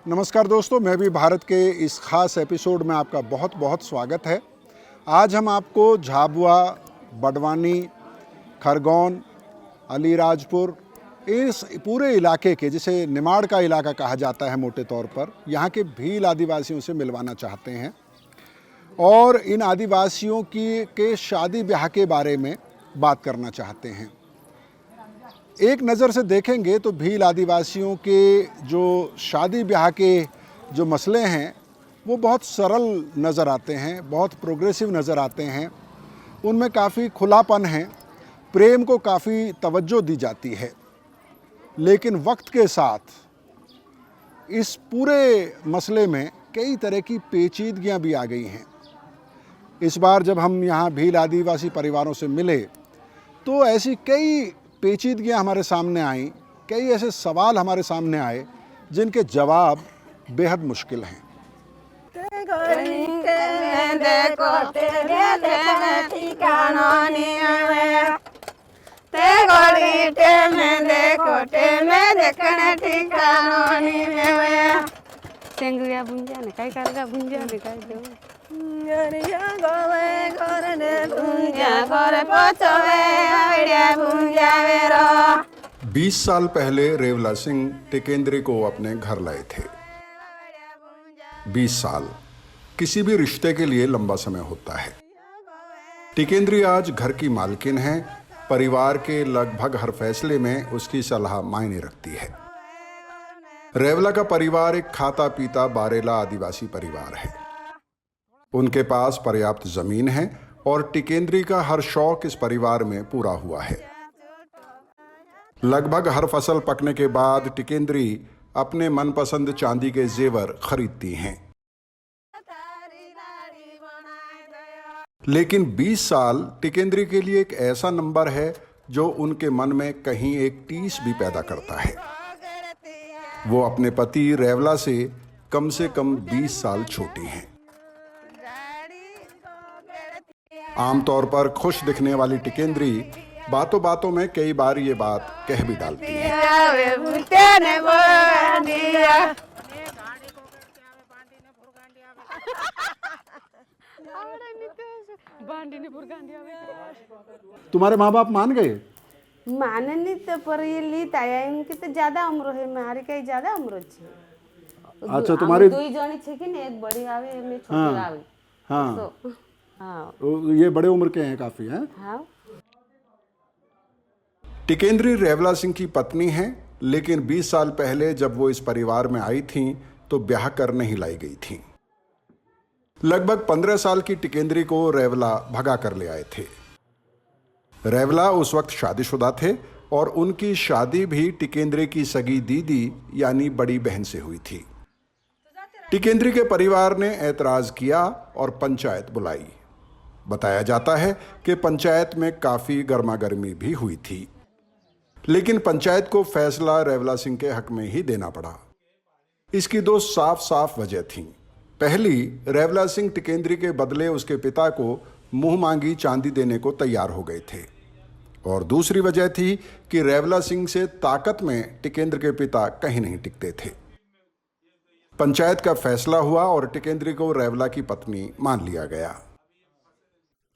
नमस्कार दोस्तों, मैं भी भारत के इस ख़ास एपिसोड में आपका बहुत बहुत स्वागत है। आज हम आपको झाबुआ, बड़वानी, खरगोन, अलीराजपुर इस पूरे इलाके के, जिसे निमाड़ का इलाका कहा जाता है मोटे तौर पर, यहाँ के भील आदिवासियों से मिलवाना चाहते हैं और इन आदिवासियों के शादी ब्याह के बारे में बात करना चाहते हैं। एक नज़र से देखेंगे तो भील आदिवासियों के जो शादी ब्याह के जो मसले हैं वो बहुत सरल नज़र आते हैं, बहुत प्रोग्रेसिव नज़र आते हैं। उनमें काफ़ी खुलापन है, प्रेम को काफ़ी तवज्जो दी जाती है। लेकिन वक्त के साथ इस पूरे मसले में कई तरह की पेचीदगियां भी आ गई हैं। इस बार जब हम यहाँ भील आदिवासी परिवारों से मिले तो ऐसी कई पेचीदगियां हमारे सामने आईं, कई ऐसे सवाल हमारे सामने आए जिनके जवाब बेहद मुश्किल हैं। बीस साल पहले रेवला सिंह टिकेंद्री को अपने घर लाए थे। 20 साल किसी भी रिश्ते के लिए लंबा समय होता है। टिकेंद्री आज घर की मालकिन है। परिवार के लगभग हर फैसले में उसकी सलाह मायने रखती है। रेवला का परिवार एक खाता पीता बारेला आदिवासी परिवार है। उनके पास पर्याप्त जमीन है और टिकेंद्री का हर शौक इस परिवार में पूरा हुआ है। लगभग हर फसल पकने के बाद टिकेंद्री अपने मनपसंद चांदी के जेवर खरीदती हैं। लेकिन 20 साल टिकेंद्री के लिए एक ऐसा नंबर है जो उनके मन में कहीं एक टीस भी पैदा करता है। वो अपने पति रेवला से कम 20 साल छोटी हैं। आमतौर पर खुश दिखने वाली टिकेंद्री बातों बातों में कई बार ये बात कह भी डालती है। तुम्हारे माँ बाप मान गए? माने नहीं तो पर ये लीत आया, इनकी तो ज्यादा उम्र है, मारी कहीं ज्यादा उम्र छे। अच्छा, तुम्हारी दुई जणी छे कि ने, एक बड़ी आवे में छोटी आवे। हाँ तो हाँ, ये बड़े उम्र के हैं काफी, हैं? हाँ। टिकेंद्री रेवला सिंह की पत्नी हैं, लेकिन 20 साल पहले जब वो इस परिवार में आई थीं तो ब्याह कर नहीं लाई गई थीं। लगभग 15 साल की टिकेंद्री को रेवला भगा कर ले आए थे। रेवला उस वक्त शादीशुदा थे और उनकी शादी भी टिकेंद्री की सगी दीदी यानी बड़ी बहन से हुई थी। टिकेंद्री के परिवार ने ऐतराज किया और पंचायत बुलाई। बताया जाता है कि पंचायत में काफी गर्मागर्मी भी हुई थी, लेकिन पंचायत को फैसला रेवला सिंह के हक में ही देना पड़ा। इसकी दो साफ साफ वजह थीं। पहली, रेवला सिंह टिकेंद्री के बदले उसके पिता को मुंह मांगी चांदी देने को तैयार हो गए थे, और दूसरी वजह थी कि रेवला सिंह से ताकत में टिकेंद्र के पिता कहीं नहीं टिकते थे। पंचायत का फैसला हुआ और टिकेंद्री को रेवला की पत्नी मान लिया गया।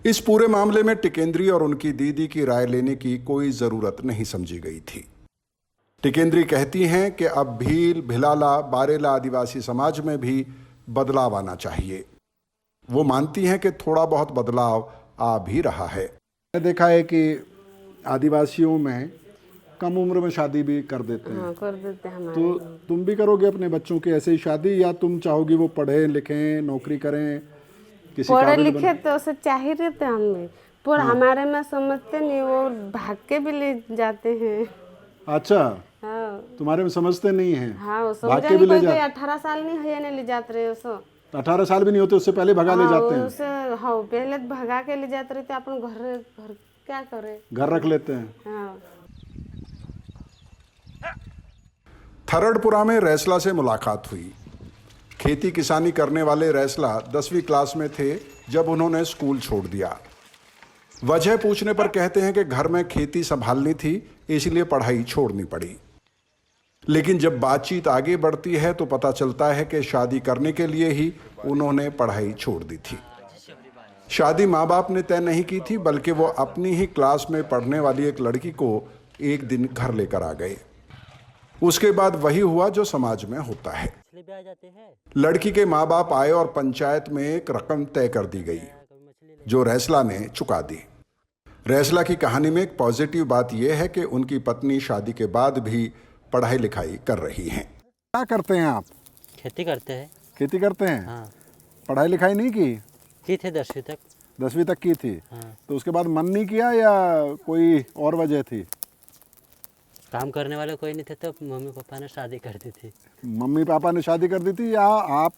इस पूरे मामले में टिकेंद्री और उनकी दीदी की राय लेने की कोई जरूरत नहीं समझी गई थी। टिकेंद्री कहती हैं कि अब भील, भिलाला, बारेला आदिवासी समाज में भी बदलाव आना चाहिए। वो मानती हैं कि थोड़ा बहुत बदलाव आ भी रहा है। मैंने देखा है कि आदिवासियों में कम उम्र में शादी भी कर देते हैं। हाँ, कर देते हैं हमारे। तो तुम भी करोगे अपने बच्चों की ऐसे ही शादी, या तुम चाहोगी वो पढ़े लिखें, नौकरी करें, किसी पढ़े लिखे तो उसे चाहिए रहते हमें, पर हमारे में समझते नहीं, वो भाग के भी ले जाते हैं। अच्छा, हाँ, तुम्हारे में समझते नहीं हैं? हाँ, वो भाग समझा के भी नहीं, ले कोई जा 18 साल नहीं है, नहीं ले जाते रहे उसो। 18 साल भी नहीं होते उससे पहले भगा ले जाते हैं। उसे हाँ, पहले तो भगा के ले जाते रहते, अपन घर क्या करे, घर रख लेते हैं। हाँ। थरड़पुरा में रैसला से मुलाकात हुई। खेती किसानी करने वाले रैसला 10वीं क्लास में थे जब उन्होंने स्कूल छोड़ दिया। वजह पूछने पर कहते हैं कि घर में खेती संभालनी थी, इसलिए पढ़ाई छोड़नी पड़ी। लेकिन जब बातचीत आगे बढ़ती है तो पता चलता है कि शादी करने के लिए ही उन्होंने पढ़ाई छोड़ दी थी। शादी माँ बाप ने तय नहीं की थी, बल्कि वो अपनी ही क्लास में पढ़ने वाली एक लड़की को एक दिन घर लेकर आ गए। उसके बाद वही हुआ जो समाज में होता है। लड़की के माँ बाप आए और पंचायत में एक रकम तय कर दी गई जो रैसला ने चुका दी। रैसला की कहानी में एक पॉजिटिव बात यह है कि उनकी पत्नी शादी के बाद भी पढ़ाई लिखाई कर रही हैं। क्या करते हैं आप? खेती करते हैं। खेती करते हैं? हाँ। पढ़ाई लिखाई नहीं की थे 10वीं तक। 10वीं तक की थी। हाँ। तो उसके बाद मन नहीं किया या कोई और वजह थी? काम करने वाले कोई नहीं थे तो मम्मी पापा ने शादी कर दी थी। मम्मी पापा ने शादी कर दी थी या आप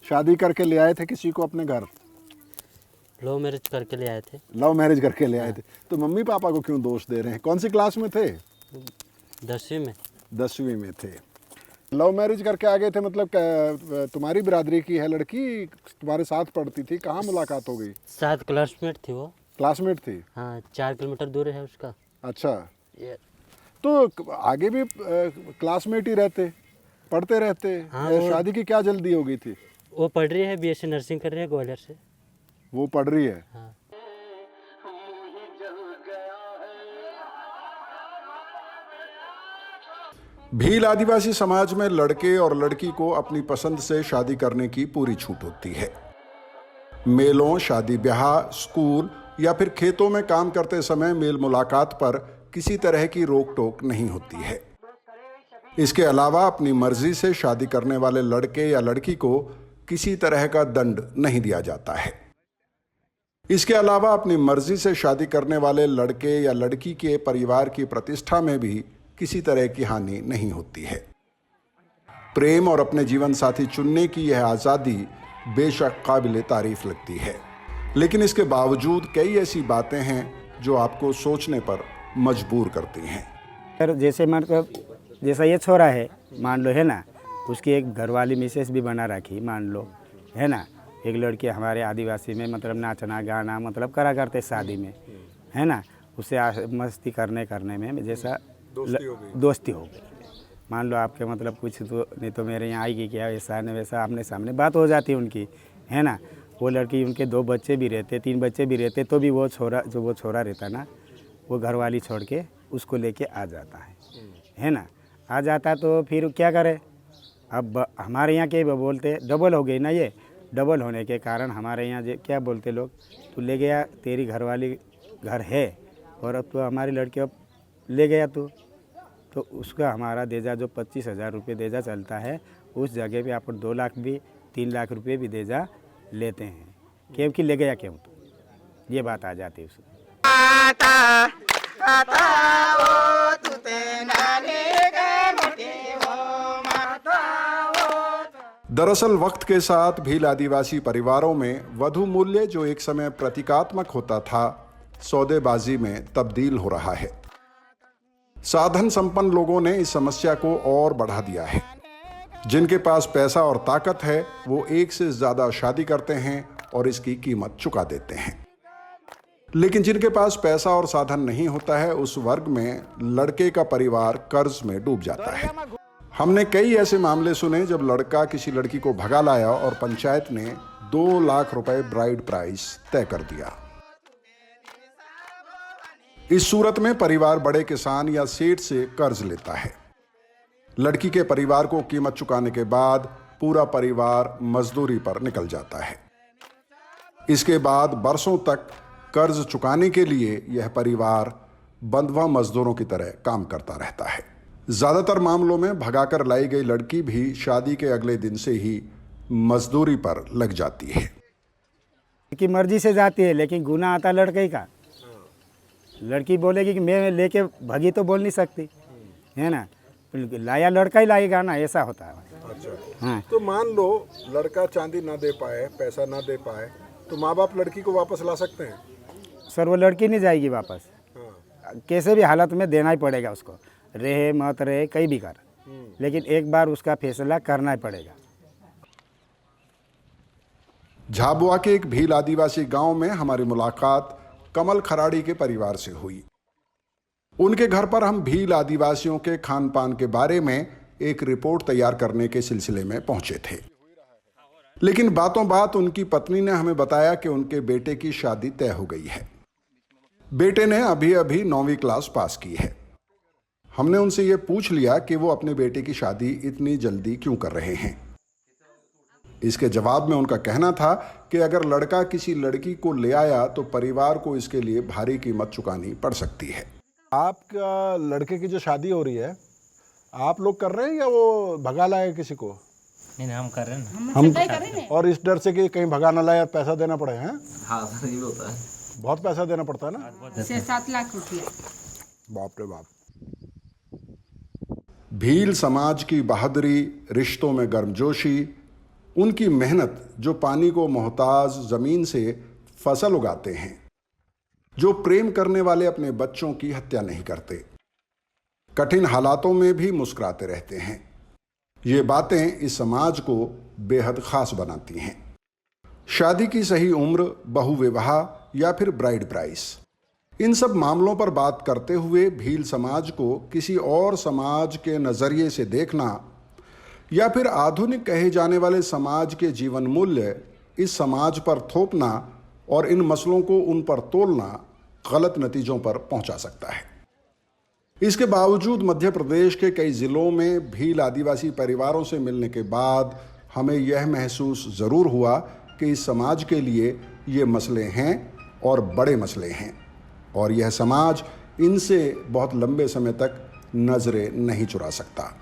शादी करके ले आए थे किसी को अपने घर? लव मैरिज करके ले आए थे। लव मैरिज करके ले आए थे। तो मम्मी पापा को क्यों दोष दे रहे हैं? कौन सी क्लास में थे? 10वीं में। 10वीं में थे। लव मैरिज करके आ गए थे, मतलब तुम्हारी बिरादरी की है लड़की, तुम्हारे साथ पढ़ती थी, कहाँ मुलाकात हो गई? साथ क्लासमेट थी वो। क्लासमेट थी? हाँ, 4 किलोमीटर दूर है उसका। अच्छा। तो आगे भी क्लासमेट ही रहते, पढ़ते रहते। हाँ, शादी की क्या जल्दी हो गई थी? वो पढ़ रही है, BSc नर्सिंग कर रही है ग्वालियर से। वो पढ़ रही है? हाँ। भील आदिवासी समाज में लड़के और लड़की को अपनी पसंद से शादी करने की पूरी छूट होती है। मेलों, शादी ब्याह, स्कूल या फिर खेतों में काम करते समय मेल मुलाकात पर किसी तरह की रोक टोक नहीं होती है। इसके अलावा अपनी मर्जी से शादी करने वाले लड़के या लड़की को किसी तरह का दंड नहीं दिया जाता है। इसके अलावा अपनी मर्जी से शादी करने वाले लड़के या लड़की के परिवार की प्रतिष्ठा में भी किसी तरह की हानि नहीं होती है। प्रेम और अपने जीवन साथी चुनने की यह आज़ादी बेशक काबिले तारीफ लगती है, लेकिन इसके बावजूद कई ऐसी बातें हैं जो आपको सोचने पर मजबूर करती हैं। सर जैसे मतलब जैसा ये छोरा है, मान लो है ना, उसकी एक घरवाली मिसेस भी बना रखी, मान लो है ना। एक लड़की हमारे आदिवासी में मतलब नाचना गाना मतलब करा करते शादी में, है ना। उससे मस्ती करने में जैसा दोस्ती हो गई। मान लो आपके मतलब कुछ तो नहीं तो मेरे यहाँ आएगी क्या, ऐसा न वैसा आमने सामने बात हो जाती उनकी, है ना। वो लड़की, उनके 2 बच्चे भी रहते, 3 बच्चे भी रहते, तो भी वो छोरा रहता ना, वो घरवाली छोड़ के उसको लेके आ जाता है ना। आ जाता तो फिर क्या करे, अब हमारे यहाँ के बोलते डबल हो गई ना, ये डबल होने के कारण हमारे यहाँ क्या बोलते लोग, तू ले गया, तेरी घरवाली घर है और अब तो हमारी लड़की अब ले गया तो उसका हमारा देजा जो 25,000 रुपये देजा चलता है, उस जगह पे आप 2 लाख भी 3 लाख रुपये भी देजा लेते हैं, क्योंकि ले गया क्यों, तो ये बात आ जाती है उसमें। दरअसल वक्त के साथ भील आदिवासी परिवारों में वधु मूल्य जो एक समय प्रतीकात्मक होता था, सौदेबाजी में तब्दील हो रहा है। साधन संपन्न लोगों ने इस समस्या को और बढ़ा दिया है। जिनके पास पैसा और ताकत है वो एक से ज्यादा शादी करते हैं और इसकी कीमत चुका देते हैं। लेकिन जिनके पास पैसा और साधन नहीं होता है, उस वर्ग में लड़के का परिवार कर्ज में डूब जाता है। हमने कई ऐसे मामले सुने जब लड़का किसी लड़की को भगा लाया और पंचायत ने 2 लाख रुपए ब्राइड प्राइस तय कर दिया। इस सूरत में परिवार बड़े किसान या सेठ से कर्ज लेता है। लड़की के परिवार को कीमत चुकाने के बाद पूरा परिवार मजदूरी पर निकल जाता है। इसके बाद बरसों तक कर्ज चुकाने के लिए यह परिवार बंधुआ मजदूरों की तरह काम करता रहता है। ज्यादातर मामलों में भगाकर लाई गई लड़की भी शादी के अगले दिन से ही मजदूरी पर लग जाती है। की मर्जी से जाती है, लेकिन गुनाह आता लड़के का। लड़की बोलेगी कि मैं लेके भगी तो बोल नहीं सकती, है ना। लाया लड़का ही लाएगा ना, ऐसा होता है। अच्छा। हाँ। तो मान लो लड़का चांदी ना दे पाए, पैसा ना दे पाए, तो माँ बाप लड़की को वापस ला सकते हैं? सर वो लड़की नहीं जाएगी वापस। हाँ। कैसे भी हालत में देना ही पड़ेगा उसको, रहे मत रहे कहीं भी कर, लेकिन एक बार उसका फैसला करना ही पड़ेगा। झाबुआ के एक भील आदिवासी गांव में हमारी मुलाकात कमल खराड़ी के परिवार से हुई। उनके घर पर हम भील आदिवासियों के खान पान के बारे में एक रिपोर्ट तैयार करने के सिलसिले में पहुंचे थे। लेकिन बातों बात उनकी पत्नी ने हमें बताया कि उनके बेटे की शादी तय हो गई है। बेटे ने अभी अभी 9वीं क्लास पास की है। हमने उनसे ये पूछ लिया कि वो अपने बेटे की शादी इतनी जल्दी क्यों कर रहे हैं। इसके जवाब में उनका कहना था कि अगर लड़का किसी लड़की को ले आया तो परिवार को इसके लिए भारी कीमत चुकानी पड़ सकती है। आपका लड़के की जो शादी हो रही है, आप लोग कर रहे हैं या वो भगा लाए किसी को? नहीं, हम कर रहे हैं ना। हम और इस डर से कि कहीं भगा ना लाए, पैसा देना पड़े हैं? हाँ सर, ये होता है। बहुत पैसा देना पड़ता है ना? 6-7 लाख रुपया। बाप रे बाप। भील समाज की बहादुरी, रिश्तों में गर्मजोशी, उनकी मेहनत, जो पानी को मोहताज जमीन से फसल उगाते हैं, जो प्रेम करने वाले अपने बच्चों की हत्या नहीं करते, कठिन हालातों में भी मुस्कुराते रहते हैं, ये बातें इस समाज को बेहद खास बनाती हैं। शादी की सही उम्र, बहु विवाह या फिर ब्राइड प्राइस, इन सब मामलों पर बात करते हुए भील समाज को किसी और समाज के नज़रिए से देखना या फिर आधुनिक कहे जाने वाले समाज के जीवन मूल्य इस समाज पर थोपना और इन मसलों को उन पर तोलना गलत नतीजों पर पहुंचा सकता है। इसके बावजूद मध्य प्रदेश के कई ज़िलों में भील आदिवासी परिवारों से मिलने के बाद हमें यह महसूस ज़रूर हुआ कि इस समाज के लिए ये मसले हैं और बड़े मसले हैं, और यह समाज इनसे बहुत लंबे समय तक नज़रें नहीं चुरा सकता।